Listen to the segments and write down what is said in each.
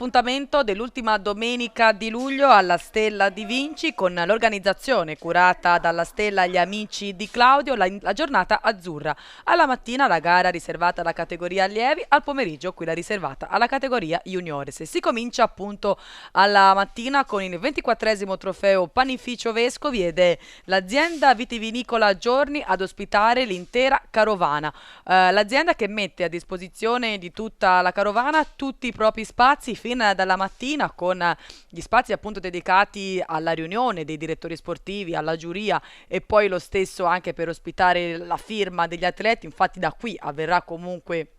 l'appuntamento dell'ultima domenica di luglio alla Stella di Vinci con l'organizzazione curata dalla Stella Gli Amici di Claudio, la giornata azzurra. Alla mattina la gara riservata alla categoria allievi, al pomeriggio quella riservata alla categoria juniores. Si comincia appunto alla mattina con il 24esimo trofeo Panificio Vescovi ed è l'azienda vitivinicola Giorni ad ospitare l'intera carovana. L'azienda che mette a disposizione di tutta la carovana tutti i propri spazi fin dalla mattina, con gli spazi appunto dedicati alla riunione dei direttori sportivi, alla giuria e poi lo stesso anche per ospitare la firma degli atleti. Infatti da qui avverrà comunque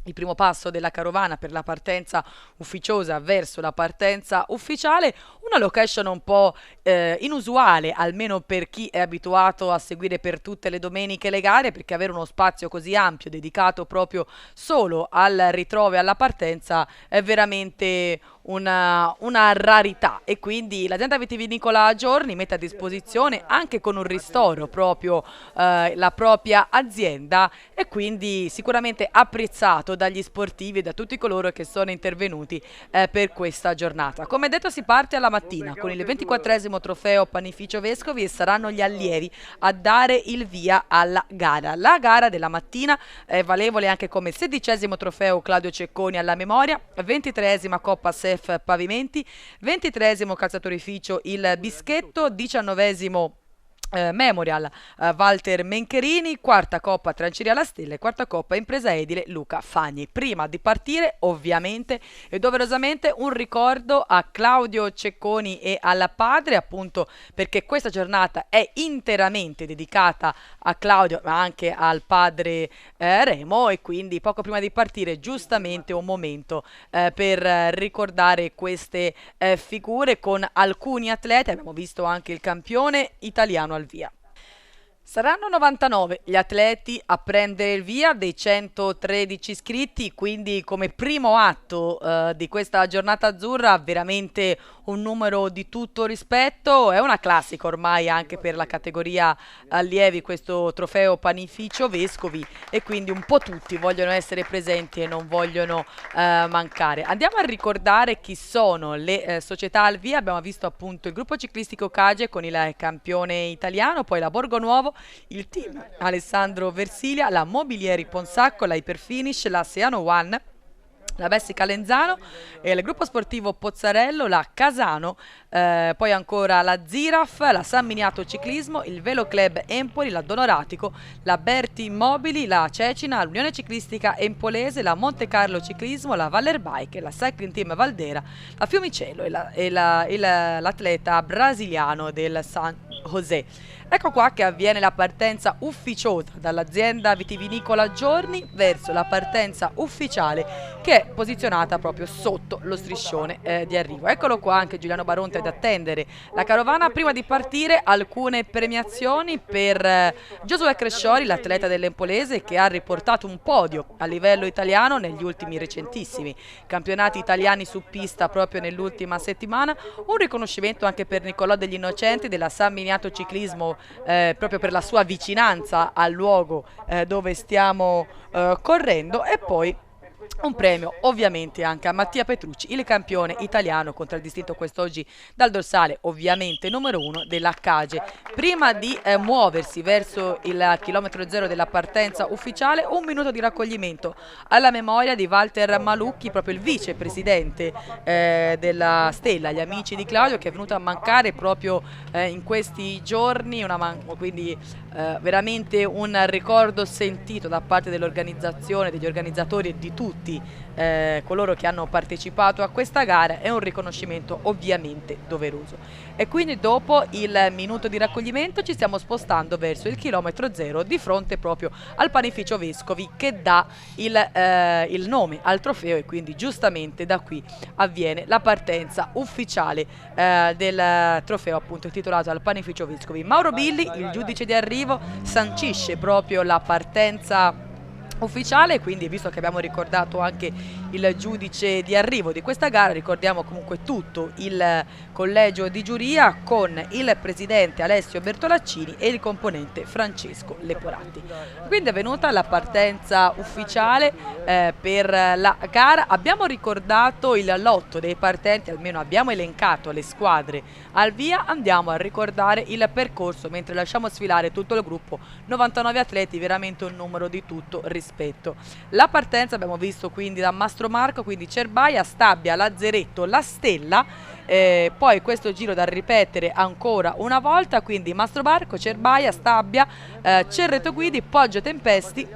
il primo passo della carovana per la partenza ufficiosa verso la partenza ufficiale, una location un po' inusuale, almeno per chi è abituato a seguire per tutte le domeniche le gare, perché avere uno spazio così ampio dedicato proprio solo al ritrovo e alla partenza è veramente una rarità, e quindi l'azienda vitivinicola Giorni mette a disposizione anche con un ristoro proprio la propria azienda, e quindi sicuramente apprezzato dagli sportivi e da tutti coloro che sono intervenuti per questa giornata. Come detto, si parte alla mattina con il 24esimo trofeo Panificio Vescovi e saranno gli allievi a dare il via alla gara. La gara della mattina è valevole anche come 16esimo trofeo Claudio Cecconi alla memoria, 23esima Coppa SEF Pavimenti, 23esimo calzatorificio il Bischetto, 19esimo Memorial Walter Mencherini, quarta Coppa Tranceria alla Stella e quarta Coppa Impresa Edile Luca Fagni. Prima di partire, ovviamente e doverosamente, un ricordo a Claudio Cecconi e al padre, appunto perché questa giornata è interamente dedicata a Claudio ma anche al padre Remo, e quindi poco prima di partire giustamente un momento per ricordare queste figure con alcuni atleti. Abbiamo visto anche il campione italiano al via. Saranno 99 gli atleti a prendere il via dei 113 iscritti, quindi come primo atto di questa giornata azzurra veramente un numero di tutto rispetto. È una classica ormai anche per la categoria allievi questo trofeo Panificio Vescovi, e quindi un po' tutti vogliono essere presenti e non vogliono mancare. Andiamo a ricordare chi sono le società al via. Abbiamo visto appunto il gruppo ciclistico Cage con il campione italiano, poi la Borgonuovo, il team Alessandro Versilia, la Mobilieri Ponsacco, la Hyperfinish, la Seano One, la Bessi Calenzano, e il gruppo sportivo Pozzarello, la Casano, poi ancora la Ziraf, la San Miniato Ciclismo, il Velo Club Empoli, la Donoratico, la Berti Immobili, la Cecina, l'Unione Ciclistica Empolese, la Monte Carlo Ciclismo, la Valler Bike, la Cycling Team Valdera, la Fiumicello e l'atleta brasiliano del San José. Ecco qua che avviene la partenza ufficiosa dall'azienda vitivinicola Giorni verso la partenza ufficiale, che è posizionata proprio sotto lo striscione di arrivo. Eccolo qua anche Giuliano Baronte ad attendere la carovana. Prima di partire, alcune premiazioni per Giosuè Cresciori, l'atleta dell'Empolese, che ha riportato un podio a livello italiano negli ultimi recentissimi campionati italiani su pista proprio nell'ultima settimana. Un riconoscimento anche per Nicolò degli Innocenti della San Miniato Ciclismo, proprio per la sua vicinanza al luogo dove stiamo correndo, e poi un premio ovviamente anche a Mattia Petrucci, il campione italiano, contraddistinto quest'oggi dal dorsale ovviamente numero 1 della Cage. Prima di muoversi verso il chilometro zero della partenza ufficiale, un minuto di raccoglimento alla memoria di Walter Malucchi, proprio il vicepresidente della Stella Gli Amici di Claudio, che è venuto a mancare proprio in questi giorni, quindi veramente un ricordo sentito da parte dell'organizzazione, degli organizzatori e di tutti coloro che hanno partecipato a questa gara. È un riconoscimento ovviamente doveroso. E quindi dopo il minuto di raccoglimento ci stiamo spostando verso il chilometro zero, di fronte proprio al Panificio Vescovi, che dà il nome al trofeo, e quindi giustamente da qui avviene la partenza ufficiale del trofeo appunto intitolato al Panificio Vescovi. Mauro Billi, il giudice di arrivo, sancisce proprio la partenza ufficiale, quindi visto che abbiamo ricordato anche il giudice di arrivo di questa gara, ricordiamo comunque tutto il collegio di giuria con il presidente Alessio Bertolaccini e il componente Francesco Leporatti. Quindi è venuta la partenza ufficiale per la gara. Abbiamo ricordato il lotto dei partenti, almeno abbiamo elencato le squadre al via. Andiamo a ricordare il percorso mentre lasciamo sfilare tutto il gruppo, 99 atleti, veramente un numero di tutto rispetto. La partenza abbiamo visto quindi da Mastro Marco, quindi Cerbaia, Stabia, Lazzeretto, La Stella, poi questo giro da ripetere ancora una volta, quindi Mastro Marco, Cerbaia, Stabia, Cerreto Guidi, Poggio Tempesti,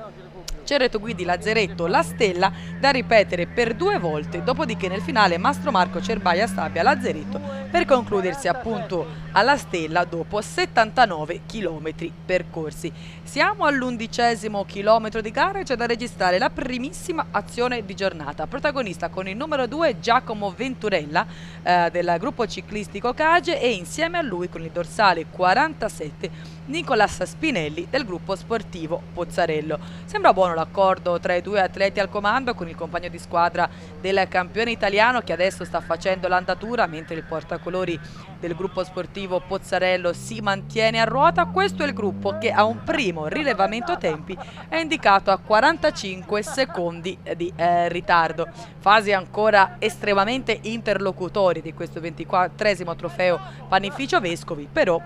Cerreto Guidi, Lazzeretto, La Stella, da ripetere per 2 volte, dopodiché nel finale Mastro Marco, Cerbaia, Stabia, Lazzeretto, per concludersi appunto alla Stella dopo 79 chilometri percorsi. Siamo all'11° chilometro di gara e c'è da registrare la primissima azione di giornata. Protagonista con il numero 2 Giacomo Venturella del gruppo ciclistico Cage, e insieme a lui con il dorsale 47 Nicolas Spinelli del gruppo sportivo Pozzarello. Sembra buono l'accordo tra i 2 atleti al comando, con il compagno di squadra del campione italiano che adesso sta facendo l'andatura, mentre il portacolori del gruppo sportivo Pozzarello si mantiene a ruota. Questo è il gruppo che a un primo rilevamento tempi è indicato a 45 secondi di ritardo. Fasi ancora estremamente interlocutori di questo 24° trofeo Panificio Vescovi, però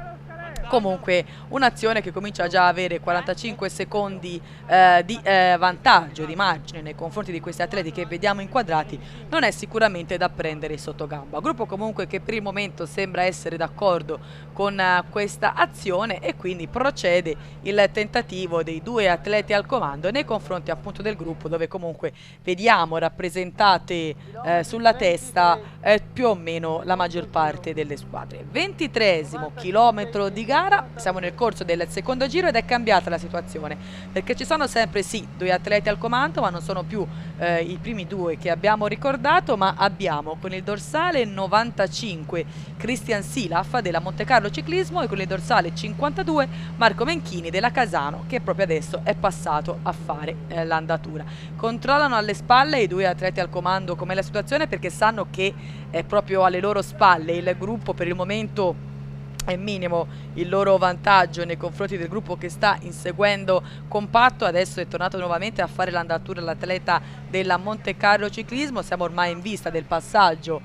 comunque un'azione che comincia già a avere 45 secondi di vantaggio, di margine nei confronti di questi atleti che vediamo inquadrati, non è sicuramente da prendere sotto gamba. Gruppo comunque che per il momento sembra essere d'accordo con questa azione, e quindi procede il tentativo dei 2 atleti al comando nei confronti appunto del gruppo, dove comunque vediamo rappresentate sulla testa più o meno la maggior parte delle squadre. 23° chilometro di gara, siamo nel corso del secondo giro ed è cambiata la situazione, perché ci sono sempre sì 2 atleti al comando, ma non sono più i primi 2 che abbiamo ricordato, ma abbiamo con il dorsale 95 Christian Silaf della Montecarlo Ciclismo e con il dorsale 52 Marco Menchini della Casano, che proprio adesso è passato a fare l'andatura. Controllano alle spalle i 2 atleti al comando com'è la situazione, perché sanno che è proprio alle loro spalle il gruppo. Per il momento è minimo il loro vantaggio nei confronti del gruppo che sta inseguendo compatto. Adesso è tornato nuovamente a fare l'andatura l'atleta della Montecarlo Ciclismo. Siamo ormai in vista del passaggio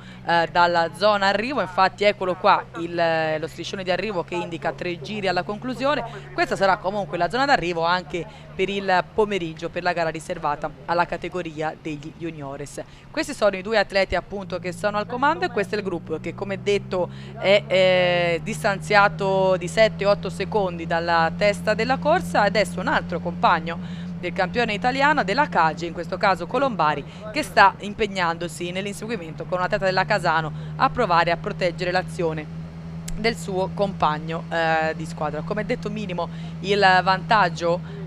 dalla zona arrivo, infatti eccolo qua lo striscione di arrivo che indica 3 giri alla conclusione. Questa sarà comunque la zona d'arrivo anche per il pomeriggio, per la gara riservata alla categoria degli juniores. Questi sono i 2 atleti appunto che sono al comando, e questo è il gruppo che, come detto, è distanziato di 7-8 secondi dalla testa della corsa. Adesso un altro compagno del campione italiano della Cage, in questo caso Colombari, che sta impegnandosi nell'inseguimento con un atleta della Casano a provare a proteggere l'azione del suo compagno di squadra. Come detto, minimo il vantaggio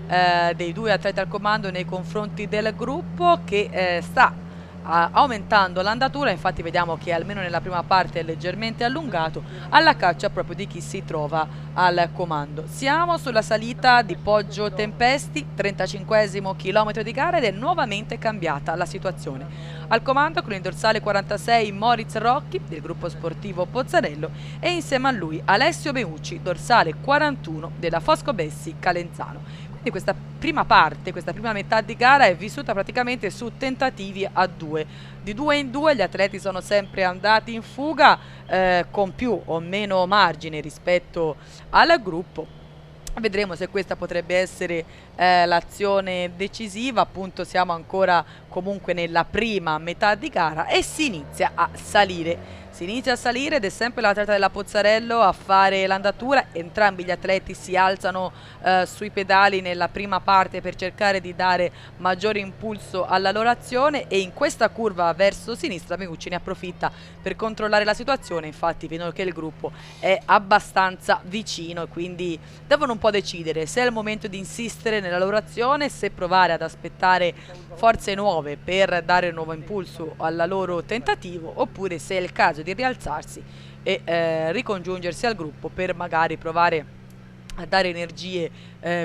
dei 2 atleti al comando nei confronti del gruppo che sta aumentando l'andatura. Infatti vediamo che almeno nella prima parte è leggermente allungato, alla caccia proprio di chi si trova al comando. Siamo sulla salita di Poggio Tempesti, 35° chilometro di gara, ed è nuovamente cambiata la situazione. Al comando con il dorsale 46 Moritz Rocchi del gruppo sportivo Pozzarello, e insieme a lui Alessio Meucci, dorsale 41 della Foscobessi Calenzano. Quindi questa prima parte, questa prima metà di gara è vissuta praticamente su tentativi a 2. Di 2 in 2 gli atleti sono sempre andati in fuga con più o meno margine rispetto al gruppo. Vedremo se questa potrebbe essere l'azione decisiva. Appunto siamo ancora comunque nella prima metà di gara e si inizia a salire. Ed è sempre l'atleta della Pozzarello a fare l'andatura. Entrambi gli atleti si alzano sui pedali nella prima parte per cercare di dare maggiore impulso alla loro azione, e in questa curva verso sinistra Meucci ne approfitta per controllare la situazione. Infatti vedono che il gruppo è abbastanza vicino e quindi devono un po' decidere se è il momento di insistere nella loro azione, se provare ad aspettare forze nuove per dare un nuovo impulso al loro tentativo, oppure se è il caso di rialzarsi e ricongiungersi al gruppo per magari provare a dare energie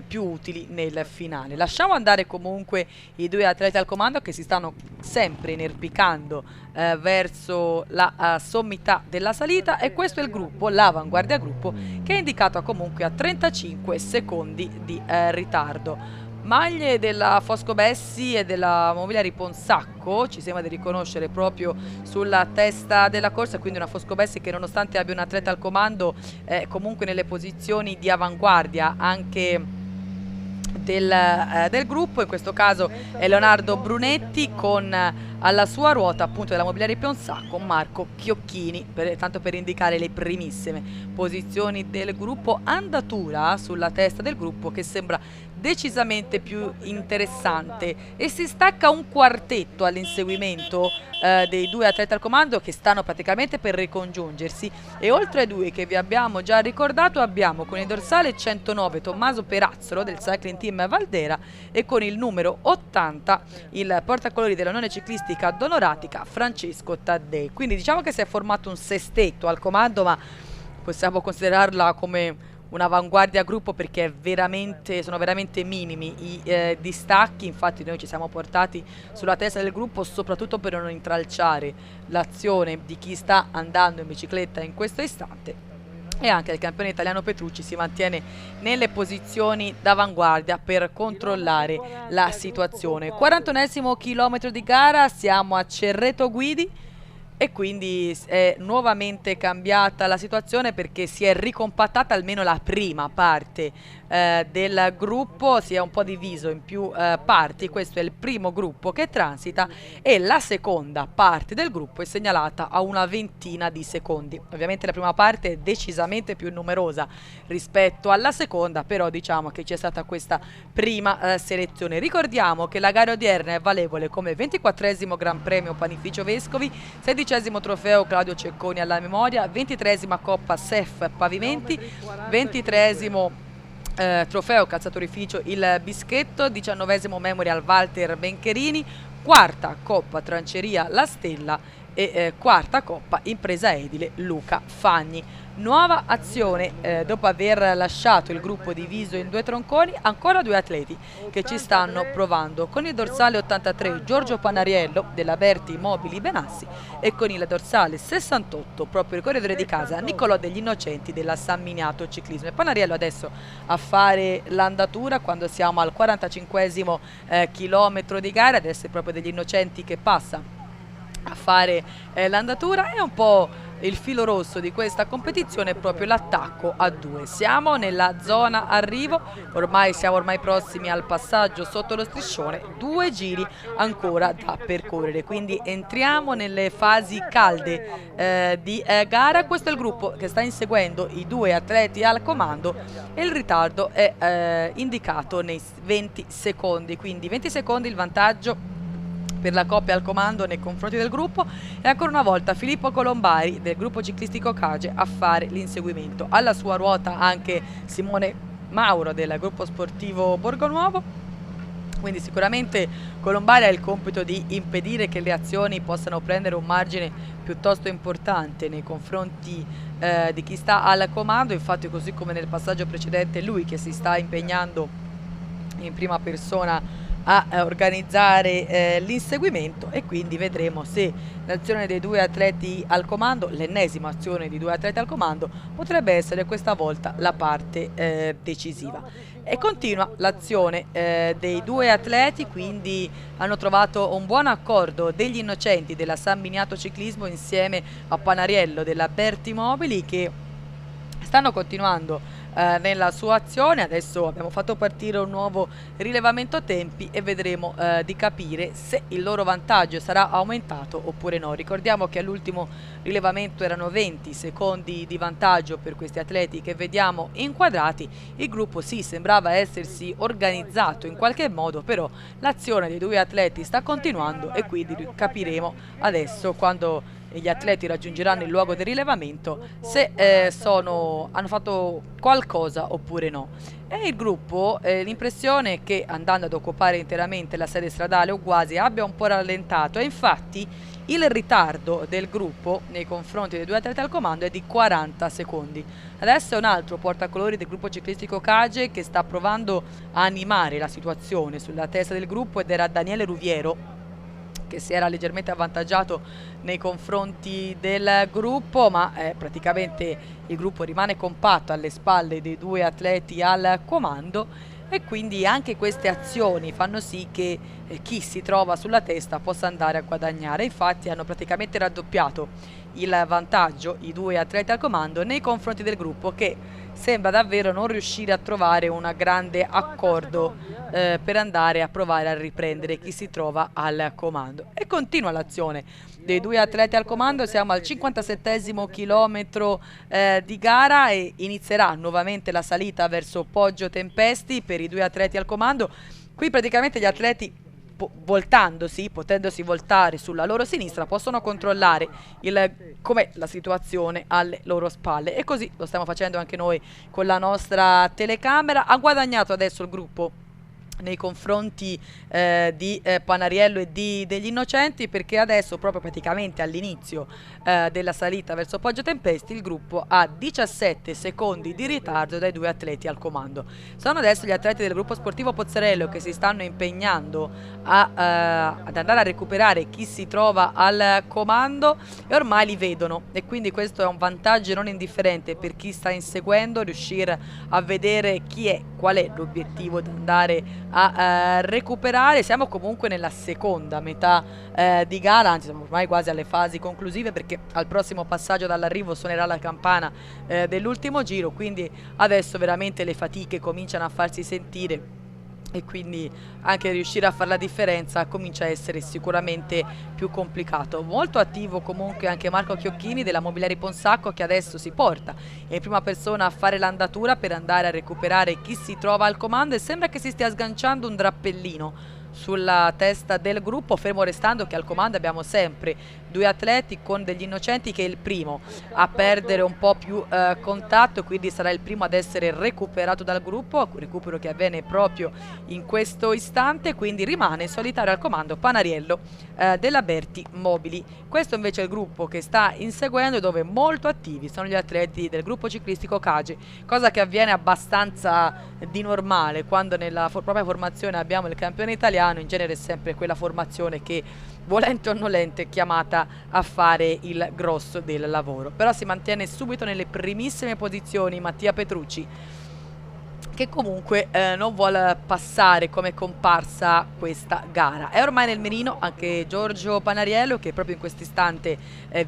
più utili nel finale. Lasciamo andare comunque i due atleti al comando che si stanno sempre inerpicando verso la sommità della salita, e questo è il gruppo, l'avanguardia gruppo, che è indicata comunque a 35 secondi di ritardo. Maglie della Foscobessi e della Mobiliari Ponsacco, ci sembra di riconoscere proprio sulla testa della corsa, quindi una Foscobessi che nonostante abbia un atleta al comando è comunque nelle posizioni di avanguardia anche del gruppo. In questo caso è Leonardo Brunetti con alla sua ruota appunto della Mobiliari Ponsacco Marco Chiocchini, tanto per indicare le primissime posizioni del gruppo. Andatura sulla testa del gruppo che sembra decisamente più interessante, e si stacca un quartetto all'inseguimento dei due atleti al comando che stanno praticamente per ricongiungersi, e oltre ai due che vi abbiamo già ricordato abbiamo con il dorsale 109 Tommaso Perazzolo del Cycling Team Valdera e con il numero 80 il portacolori dell'Unione Ciclistica Donoratica Francesco Taddei. Quindi diciamo che si è formato un sestetto al comando, ma possiamo considerarla come un'avanguardia gruppo perché sono veramente minimi i distacchi. Infatti noi ci siamo portati sulla testa del gruppo soprattutto per non intralciare l'azione di chi sta andando in bicicletta in questo istante, e anche il campione italiano Petrucci si mantiene nelle posizioni d'avanguardia per controllare la situazione. 41esimo chilometro di gara, siamo a Cerreto Guidi, e quindi è nuovamente cambiata la situazione perché si è ricompattata almeno la prima parte del gruppo, si è un po' diviso in più parti. Questo è il primo gruppo che transita e la seconda parte del gruppo è segnalata a una ventina di secondi. Ovviamente la prima parte è decisamente più numerosa rispetto alla seconda, però diciamo che c'è stata questa prima selezione. Ricordiamo che la gara odierna è valevole come 24esimo Gran Premio Panificio Vescovi, 16esimo trofeo Claudio Cecconi alla memoria, 23esima Coppa SEF Pavimenti, 23esimo trofeo calzatorificio Il Bischetto, 19esimo Memorial Walter Bencherini, quarta Coppa Tranceria La Stella e quarta Coppa Impresa Edile Luca Fagni. Nuova azione dopo aver lasciato il gruppo diviso in due tronconi, ancora due atleti che ci stanno provando, con il dorsale 83 Giorgio Panariello della Berti Mobili Benassi e con il dorsale 68 proprio il corridore di casa Niccolò degli Innocenti della San Miniato Ciclismo. E Panariello adesso a fare l'andatura quando siamo al 45esimo chilometro di gara, adesso è proprio degli Innocenti che passa a fare l'andatura. È un po' il filo rosso di questa competizione, è proprio l'attacco a due. Siamo nella zona arrivo, siamo ormai prossimi al passaggio sotto lo striscione, 2 giri ancora da percorrere, quindi entriamo nelle fasi calde di gara. Questo è il gruppo che sta inseguendo i due atleti al comando e il ritardo è indicato nei 20 secondi, quindi 20 secondi il vantaggio per la coppia al comando nei confronti del gruppo, e ancora una volta Filippo Colombari del gruppo ciclistico Cage a fare l'inseguimento. Alla sua ruota anche Simone Mauro del gruppo sportivo Borgonuovo, quindi sicuramente Colombari ha il compito di impedire che le azioni possano prendere un margine piuttosto importante nei confronti di chi sta al comando. Infatti, così come nel passaggio precedente, è lui che si sta impegnando in prima persona a organizzare l'inseguimento, e quindi vedremo se l'azione dei due atleti al comando, l'ennesima azione di due atleti al comando, potrebbe essere questa volta la parte decisiva. E continua l'azione dei due atleti, quindi hanno trovato un buon accordo degli Innocenti della San Miniato Ciclismo insieme a Panariello della Berti Mobili, che stanno continuando nella sua azione. Adesso abbiamo fatto partire un nuovo rilevamento tempi e vedremo di capire se il loro vantaggio sarà aumentato oppure no. Ricordiamo che all'ultimo rilevamento erano 20 secondi di vantaggio per questi atleti che vediamo inquadrati. Il gruppo sì, sembrava essersi organizzato in qualche modo, però l'azione dei due atleti sta continuando e quindi capiremo adesso, quando gli atleti raggiungeranno il luogo del rilevamento, se hanno fatto qualcosa oppure no. E il gruppo, l'impressione è che andando ad occupare interamente la sede stradale o quasi abbia un po' rallentato, e infatti il ritardo del gruppo nei confronti dei due atleti al comando è di 40 secondi. Adesso è un altro portacolori del gruppo ciclistico Cage che sta provando a animare la situazione sulla testa del gruppo, ed era Daniele Ruviero, che si era leggermente avvantaggiato nei confronti del gruppo, ma praticamente il gruppo rimane compatto alle spalle dei due atleti al comando, e quindi anche queste azioni fanno sì che chi si trova sulla testa possa andare a guadagnare. Infatti hanno praticamente raddoppiato il vantaggio i due atleti al comando nei confronti del gruppo, che sembra davvero non riuscire a trovare un grande accordo per andare a provare a riprendere chi si trova al comando. E continua l'azione dei due atleti al comando, siamo al 57esimo chilometro di gara, e inizierà nuovamente la salita verso Poggio Tempesti per i due atleti al comando. Qui praticamente gli atleti, potendosi voltare sulla loro sinistra, possono controllare com'è la situazione alle loro spalle, e così lo stiamo facendo anche noi con la nostra telecamera. Ha guadagnato adesso il gruppo nei confronti di Panariello e degli Innocenti, perché adesso, proprio praticamente all'inizio della salita verso Poggio Tempesti, il gruppo ha 17 secondi di ritardo dai due atleti al comando. Sono adesso gli atleti del gruppo sportivo Pozzerello che si stanno impegnando ad andare a recuperare chi si trova al comando, e ormai li vedono, e quindi questo è un vantaggio non indifferente per chi sta inseguendo, riuscire a vedere qual è l'obiettivo da andare a recuperare. Siamo comunque nella seconda metà di gara, anzi siamo ormai quasi alle fasi conclusive, perché al prossimo passaggio dall'arrivo suonerà la campana dell'ultimo giro, quindi adesso veramente le fatiche cominciano a farsi sentire, e quindi anche riuscire a fare la differenza comincia a essere sicuramente più complicato. Molto attivo comunque anche Marco Chiocchini della Mobiliari Ponsacco, che adesso si porta in prima persona a fare l'andatura per andare a recuperare chi si trova al comando, e sembra che si stia sganciando un drappellino sulla testa del gruppo, fermo restando che al comando abbiamo sempre due atleti, con degli Innocenti che è il primo a perdere un po' più contatto, quindi sarà il primo ad essere recuperato dal gruppo, recupero che avviene proprio in questo istante. Quindi rimane solitario al comando Panariello della Berti Mobili. Questo invece è il gruppo che sta inseguendo, dove molto attivi sono gli atleti del gruppo ciclistico Cage, cosa che avviene abbastanza di normale quando nella propria formazione abbiamo il campione italiano. In genere è sempre quella formazione che, volente o nolente, è chiamata a fare il grosso del lavoro. Però si mantiene subito nelle primissime posizioni Mattia Petrucci, che comunque non vuole passare come comparsa questa gara. È ormai nel mirino anche Giorgio Panariello, che proprio in questo istante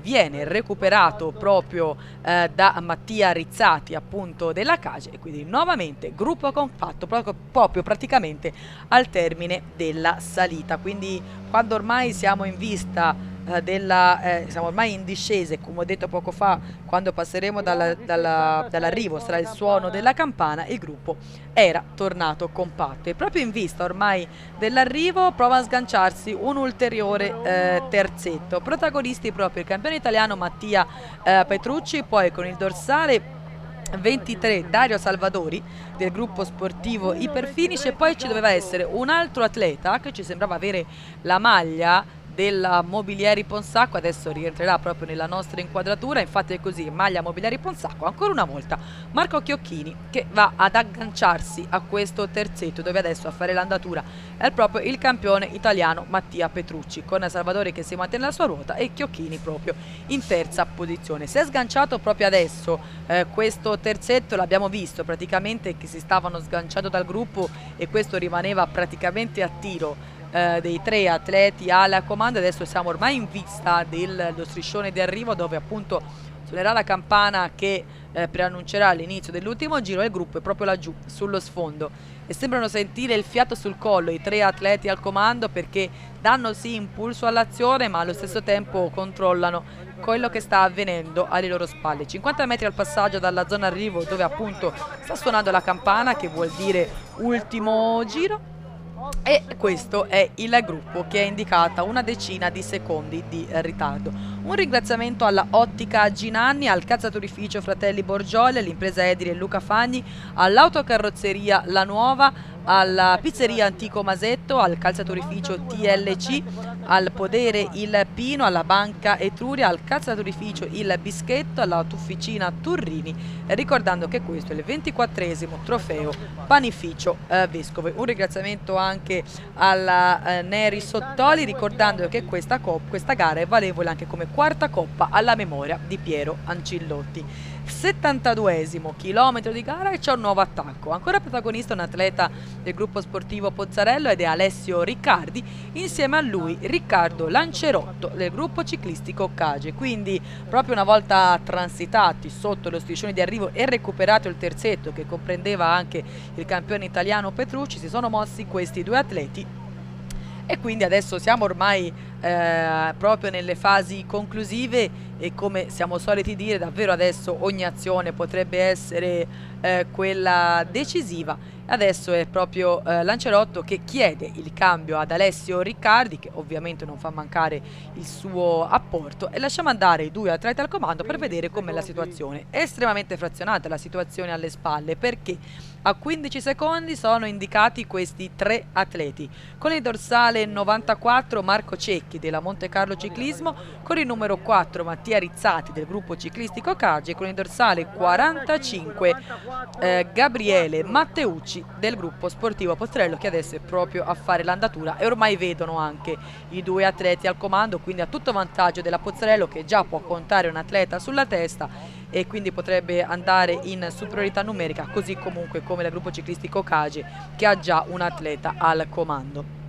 viene recuperato proprio da Mattia Rizzati, appunto della Cage, e quindi nuovamente gruppo compatto proprio praticamente al termine della salita. Quindi quando ormai siamo in vista siamo ormai in discesa, e come ho detto poco fa, quando passeremo dall'arrivo sarà il suono della campana, il gruppo era tornato compatto, e proprio in vista ormai dell'arrivo prova a sganciarsi un ulteriore terzetto. Protagonisti proprio il campione italiano Mattia Petrucci, poi con il dorsale 23 Dario Salvadori del gruppo sportivo Iperfinish, e poi ci doveva essere un altro atleta che ci sembrava avere la maglia della Mobiliari Ponsacco, adesso rientrerà proprio nella nostra inquadratura. Infatti è così, maglia Mobiliari Ponsacco, ancora una volta Marco Chiocchini che va ad agganciarsi a questo terzetto, dove adesso a fare l'andatura è proprio il campione italiano Mattia Petrucci, con Salvadori che si mantiene la sua ruota e Chiocchini proprio in terza posizione. Si è sganciato proprio adesso questo terzetto, l'abbiamo visto praticamente che si stavano sganciando dal gruppo, e questo rimaneva praticamente a tiro dei tre atleti al comando. Adesso siamo ormai in vista dello striscione di arrivo, dove appunto suonerà la campana che preannuncerà l'inizio dell'ultimo giro, e il gruppo è proprio laggiù sullo sfondo, e sembrano sentire il fiato sul collo i tre atleti al comando, perché danno sì impulso all'azione, ma allo stesso tempo controllano quello che sta avvenendo alle loro spalle. 50 metri al passaggio dalla zona arrivo, dove appunto sta suonando la campana, che vuol dire ultimo giro. E questo è il gruppo che è indicata una decina di secondi di ritardo. Un ringraziamento alla Ottica Ginanni, al calzaturificio Fratelli Borgioli, all'impresa edile Luca Fagni, all'autocarrozzeria La Nuova, alla pizzeria Antico Masetto, al calzaturificio TLC, al podere Il Pino, alla banca Etruria, al calzaturificio Il Bischetto, alla Tufficina Turrini, ricordando che questo è il 24esimo trofeo panificio Vescovo. Un ringraziamento anche alla Neri Sottoli, ricordando che questa gara è valevole anche come quarta coppa alla memoria di Piero Ancillotti. 72esimo chilometro di gara e c'è un nuovo attacco. Ancora protagonista un atleta del gruppo sportivo Pozzarello ed è Alessio Riccardi, insieme a lui Riccardo Lancerotto del gruppo ciclistico Cage. Quindi proprio una volta transitati sotto lo striscione di arrivo e recuperato il terzetto che comprendeva anche il campione italiano Petrucci, si sono mossi questi due atleti e quindi adesso siamo ormai proprio nelle fasi conclusive e, come siamo soliti dire, davvero adesso ogni azione potrebbe essere quella decisiva. Adesso è proprio Lancerotto che chiede il cambio ad Alessio Riccardi, che ovviamente non fa mancare il suo apporto, e lasciamo andare i due atleti al comando per vedere com'è la situazione. È estremamente frazionata la situazione alle spalle, perché a 15 secondi sono indicati questi tre atleti, con il dorsale 94 Marco Cecchi della Monte Carlo Ciclismo, con il numero 4 Mattia Rizzati del gruppo ciclistico Cage e con il dorsale 45 Gabriele Matteucci del gruppo sportivo Pozzarello, che adesso è proprio a fare l'andatura e ormai vedono anche i due atleti al comando, quindi a tutto vantaggio della Pozzarello, che già può contare un atleta sulla testa e quindi potrebbe andare in superiorità numerica, così comunque come il gruppo ciclistico Cage, che ha già un atleta al comando.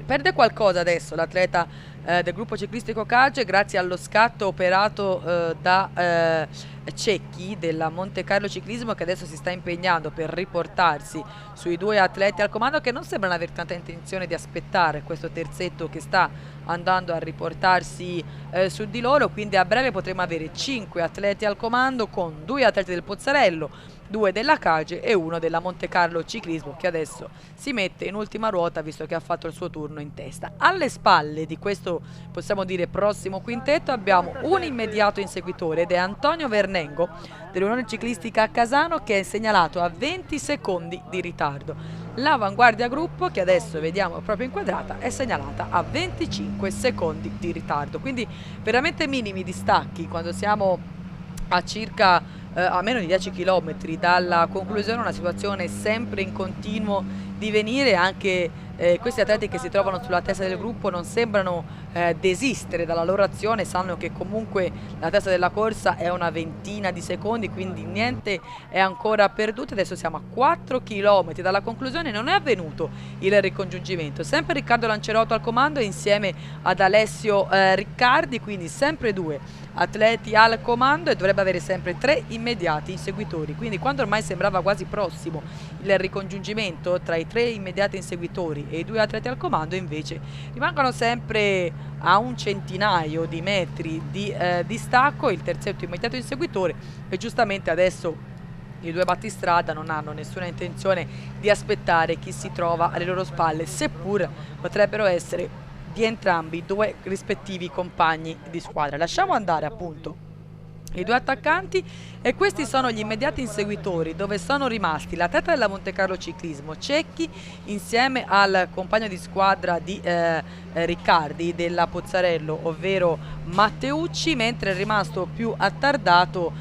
Perde qualcosa adesso l'atleta del gruppo ciclistico Cage grazie allo scatto operato da Cecchi della Monte Carlo Ciclismo, che adesso si sta impegnando per riportarsi sui due atleti al comando, che non sembrano aver tanta intenzione di aspettare questo terzetto che sta andando a riportarsi su di loro. Quindi a breve potremo avere 5 atleti al comando, con 2 atleti del Pozzarello, 2 della Cage e 1 della Monte Carlo Ciclismo, che adesso si mette in ultima ruota visto che ha fatto il suo turno in testa. Alle spalle di questo, possiamo dire, prossimo quintetto abbiamo un immediato inseguitore ed è Antonio Vernengo dell'Unione Ciclistica Casano, che è segnalato a 20 secondi di ritardo. L'avanguardia gruppo, che adesso vediamo proprio inquadrata, è segnalata a 25 secondi di ritardo, quindi veramente minimi distacchi quando siamo a circa a meno di 10 km dalla conclusione. Una situazione sempre in continuo divenire. Anche questi atleti che si trovano sulla testa del gruppo non sembrano desistere dalla loro azione, sanno che comunque la testa della corsa è una ventina di secondi, quindi niente è ancora perduto. Adesso siamo a 4 km dalla conclusione, non è avvenuto il ricongiungimento, sempre Riccardo Lancerotto al comando insieme ad Alessio Riccardi, quindi sempre 2 atleti al comando e dovrebbe avere sempre 3 immediati inseguitori. Quindi quando ormai sembrava quasi prossimo il ricongiungimento tra i 3 immediati inseguitori e i 2 atleti al comando, invece rimangono sempre a un centinaio di metri di distacco il terzetto immediato inseguitore, e giustamente adesso i due battistrada non hanno nessuna intenzione di aspettare chi si trova alle loro spalle, seppur potrebbero essere di entrambi i due rispettivi compagni di squadra. Lasciamo andare appunto i due attaccanti e questi sono gli immediati inseguitori, dove sono rimasti l'atleta della Monte Carlo Ciclismo Cecchi insieme al compagno di squadra di Riccardi della Pozzarello, ovvero Matteucci, mentre è rimasto più attardato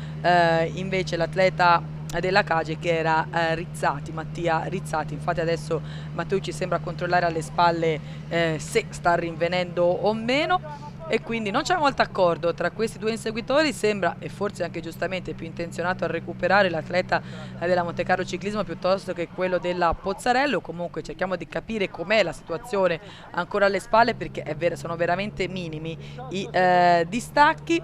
invece l'atleta della Cage, che era Rizzati, Mattia Rizzati. Infatti adesso Matteucci sembra controllare alle spalle se sta rinvenendo o meno, e quindi non c'è molto accordo tra questi due inseguitori. Sembra, e forse anche giustamente, più intenzionato a recuperare l'atleta della Monte Carlo Ciclismo piuttosto che quello della Pozzarello. Comunque cerchiamo di capire com'è la situazione ancora alle spalle, perché sono veramente minimi i distacchi.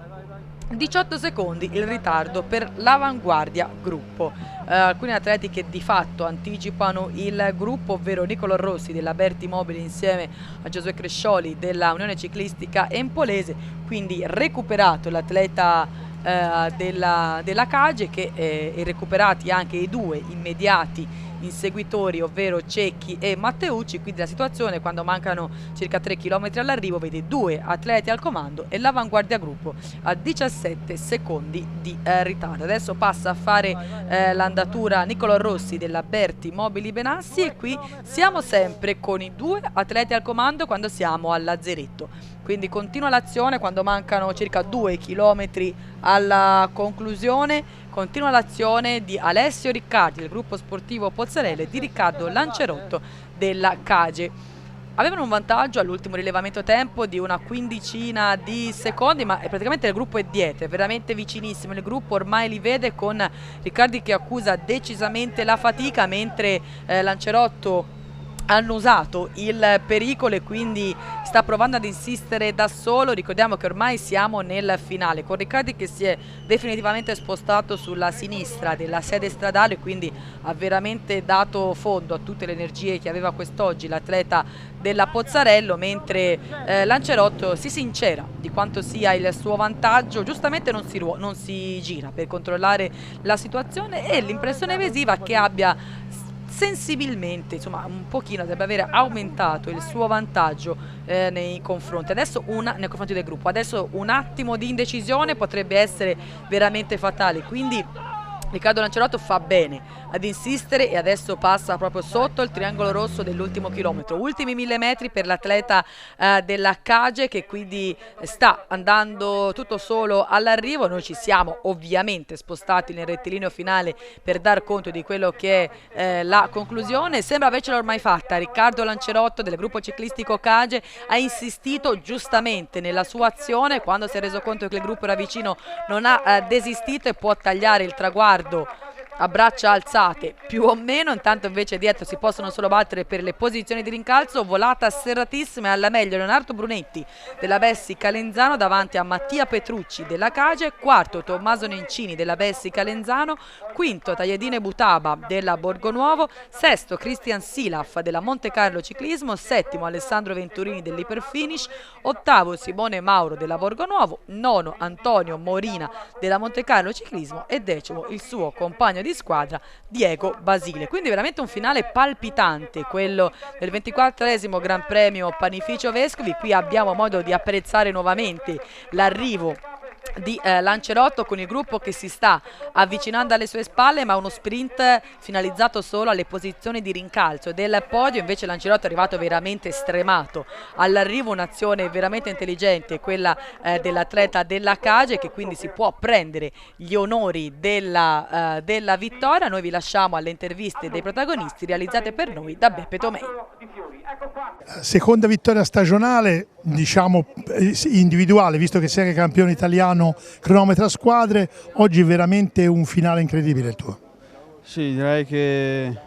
18 secondi il ritardo per l'avanguardia gruppo. Alcuni atleti che di fatto anticipano il gruppo, ovvero Nicolo Rossi della Berti Mobili insieme a Giosuè Crescioli della Unione Ciclistica Empolese. Quindi recuperato l'atleta della Cage e recuperati anche i due immediati inseguitori, ovvero Cecchi e Matteucci. Quindi la situazione, quando mancano circa 3 km all'arrivo, vede due atleti al comando e l'avanguardia gruppo a 17 secondi di ritardo. Adesso passa a fare l'andatura Nicolò Rossi della Berti Mobili Benassi, e qui siamo sempre con i due atleti al comando quando siamo al lazzeretto. Quindi continua l'azione quando mancano circa 2 km alla conclusione, continua l'azione di Alessio Riccardi del gruppo sportivo Pozzarella e di Riccardo Lancerotto della Cage. Avevano un vantaggio all'ultimo rilevamento tempo di una quindicina di secondi, ma praticamente il gruppo è dietro, è veramente vicinissimo. Il gruppo ormai li vede, con Riccardi che accusa decisamente la fatica, mentre Lancerotto hanno usato il pericolo e quindi sta provando ad insistere da solo. Ricordiamo che ormai siamo nel finale, con Riccardi che si è definitivamente spostato sulla sinistra della sede stradale, quindi ha veramente dato fondo a tutte le energie che aveva quest'oggi l'atleta della Pozzarello, mentre Lancerotto si sincera di quanto sia il suo vantaggio. Giustamente non si gira per controllare la situazione, e l'impressione visiva che abbia sensibilmente, insomma un pochino, dovrebbe avere aumentato il suo vantaggio nei confronti del gruppo. Adesso un attimo di indecisione potrebbe essere veramente fatale, quindi Riccardo Lancerotto fa bene ad insistere, e adesso passa proprio sotto il triangolo rosso dell'ultimo chilometro. Ultimi 1000 metri per l'atleta della Cage, che quindi sta andando tutto solo all'arrivo. Noi ci siamo ovviamente spostati nel rettilineo finale per dar conto di quello che è la conclusione. Sembra avercela ormai fatta. Riccardo Lancerotto del gruppo ciclistico Cage ha insistito giustamente nella sua azione. Quando si è reso conto che il gruppo era vicino, non ha desistito e può tagliare il traguardo a braccia alzate più o meno. Intanto invece dietro si possono solo battere per le posizioni di rincalzo. Volata serratissima e alla meglio Leonardo Brunetti della Bessi Calenzano davanti a Mattia Petrucci della Cage, quarto Tommaso Nencini della Bessi Calenzano, quinto Tagliedine Butaba della Borgonuovo, sesto Christian Silaf della Monte Carlo Ciclismo, settimo Alessandro Venturini dell'Iperfinish, ottavo Simone Mauro della Borgonuovo, nono Antonio Morina della Monte Carlo Ciclismo e decimo il suo compagno di squadra Diego Basile. Quindi veramente un finale palpitante, quello del 24esimo Gran Premio Panificio Vescovi. Qui abbiamo modo di apprezzare nuovamente l'arrivo di Lancerotto, con il gruppo che si sta avvicinando alle sue spalle, ma uno sprint finalizzato solo alle posizioni di rincalzo del podio. Invece Lancerotto è arrivato veramente stremato all'arrivo, un'azione veramente intelligente, quella dell'atleta della Cage, che quindi si può prendere gli onori della vittoria. Noi vi lasciamo alle interviste dei protagonisti realizzate per noi da Beppe Tomei. Seconda vittoria stagionale, diciamo individuale, visto che sei anche campione italiano cronometra squadre. Oggi è veramente un finale incredibile il tuo. Sì, direi che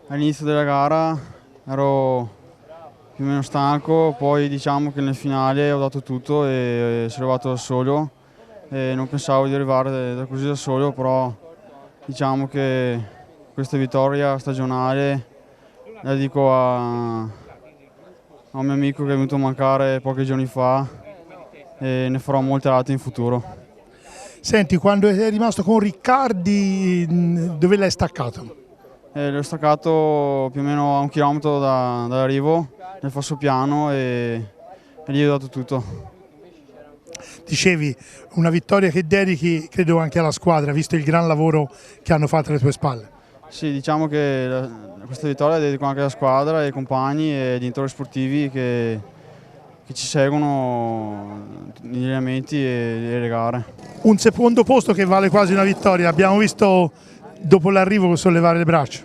all'inizio della gara ero più o meno stanco, poi diciamo che nel finale ho dato tutto e sono arrivato da solo, e non pensavo di arrivare così da solo, però diciamo che questa vittoria stagionale la dico a un mio amico che è venuto a mancare pochi giorni fa, e ne farò molte altre in futuro. Senti, quando è rimasto con Riccardi, dove l'hai staccato? L'ho staccato più o meno a 1 chilometro dall'arrivo, nel falsopiano, e lì ho dato tutto. Dicevi, una vittoria che dedichi credo anche alla squadra, visto il gran lavoro che hanno fatto alle tue spalle. Sì, diciamo che questa vittoria la dedico anche alla squadra, ai compagni e agli direttori sportivi che ci seguono negli allenamenti e le gare. Un secondo posto che vale quasi una vittoria, abbiamo visto dopo l'arrivo sollevare le braccia.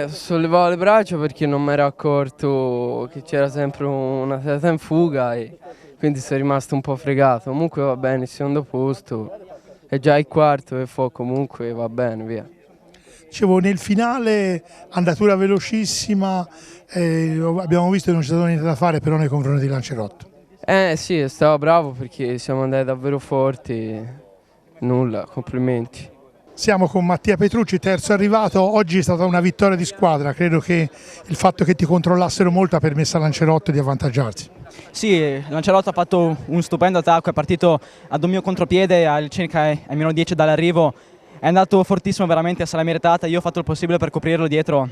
Sollevavo le braccia perché non mi ero accorto che c'era sempre una atleta in fuga, e quindi sono rimasto un po' fregato. Comunque va bene, il secondo posto è già il quarto e comunque va bene, via. Dicevo, nel finale andatura velocissima, abbiamo visto che non c'è stato niente da fare però nei confronti di Lancerotto. Sì, stavo bravo perché siamo andati davvero forti, nulla, complimenti. Siamo con Mattia Petrucci, terzo arrivato. Oggi è stata una vittoria di squadra, credo che il fatto che ti controllassero molto ha permesso a Lancerotto di avvantaggiarsi. Sì, Lancerotto ha fatto un stupendo attacco, è partito ad un mio contropiede circa ai meno 10 dall'arrivo, è andato fortissimo veramente, se l'ha meritata, io ho fatto il possibile per coprirlo dietro,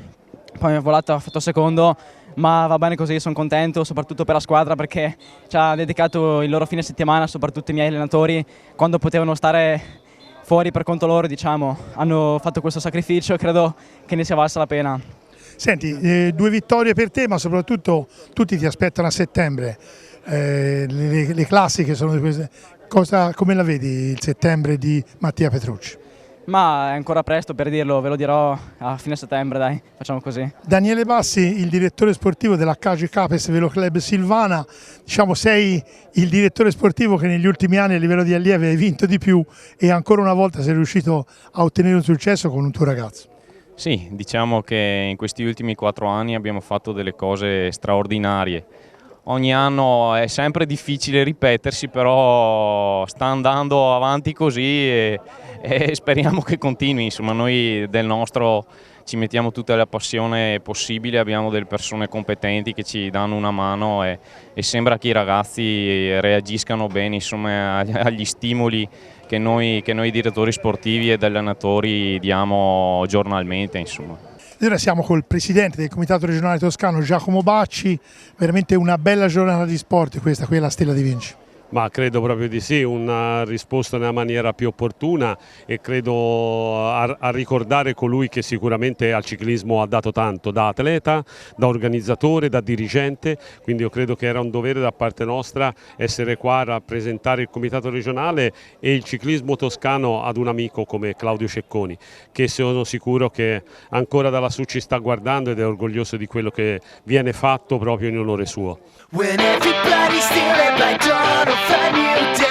poi mi ha volato, ha fatto secondo, ma va bene così, sono contento soprattutto per la squadra perché ci ha dedicato il loro fine settimana, soprattutto i miei allenatori, quando potevano stare fuori per conto loro, diciamo, hanno fatto questo sacrificio e credo che ne sia valsa la pena. Senti, 2 vittorie per te, ma soprattutto tutti ti aspettano a settembre, le classiche sono queste. Come la vedi il settembre di Mattia Petrucci? Ma è ancora presto per dirlo, ve lo dirò a fine settembre, dai, facciamo così. Daniele Bassi, il direttore sportivo della Cage Capes Velo Club Silvana, diciamo sei il direttore sportivo che negli ultimi anni a livello di allievi hai vinto di più e ancora una volta sei riuscito a ottenere un successo con un tuo ragazzo. Sì, diciamo che in questi ultimi 4 anni abbiamo fatto delle cose straordinarie. Ogni anno è sempre difficile ripetersi, però sta andando avanti così e speriamo che continui. Insomma, noi del nostro ci mettiamo tutta la passione possibile, abbiamo delle persone competenti che ci danno una mano e sembra che i ragazzi reagiscano bene, insomma, agli stimoli che noi direttori sportivi ed allenatori diamo giornalmente, insomma. Ora siamo col presidente del Comitato Regionale Toscano Giacomo Bacci, veramente una bella giornata di sport questa, qui è la Stella di Vinci. Ma credo proprio di sì, una risposta nella maniera più opportuna e credo a ricordare colui che sicuramente al ciclismo ha dato tanto, da atleta, da organizzatore, da dirigente, quindi io credo che era un dovere da parte nostra essere qua a rappresentare il Comitato regionale e il ciclismo toscano ad un amico come Claudio Cecconi, che sono sicuro che ancora da lassù ci sta guardando ed è orgoglioso di quello che viene fatto proprio in onore suo. When everybody's stealing by dawn, I'll find you dead.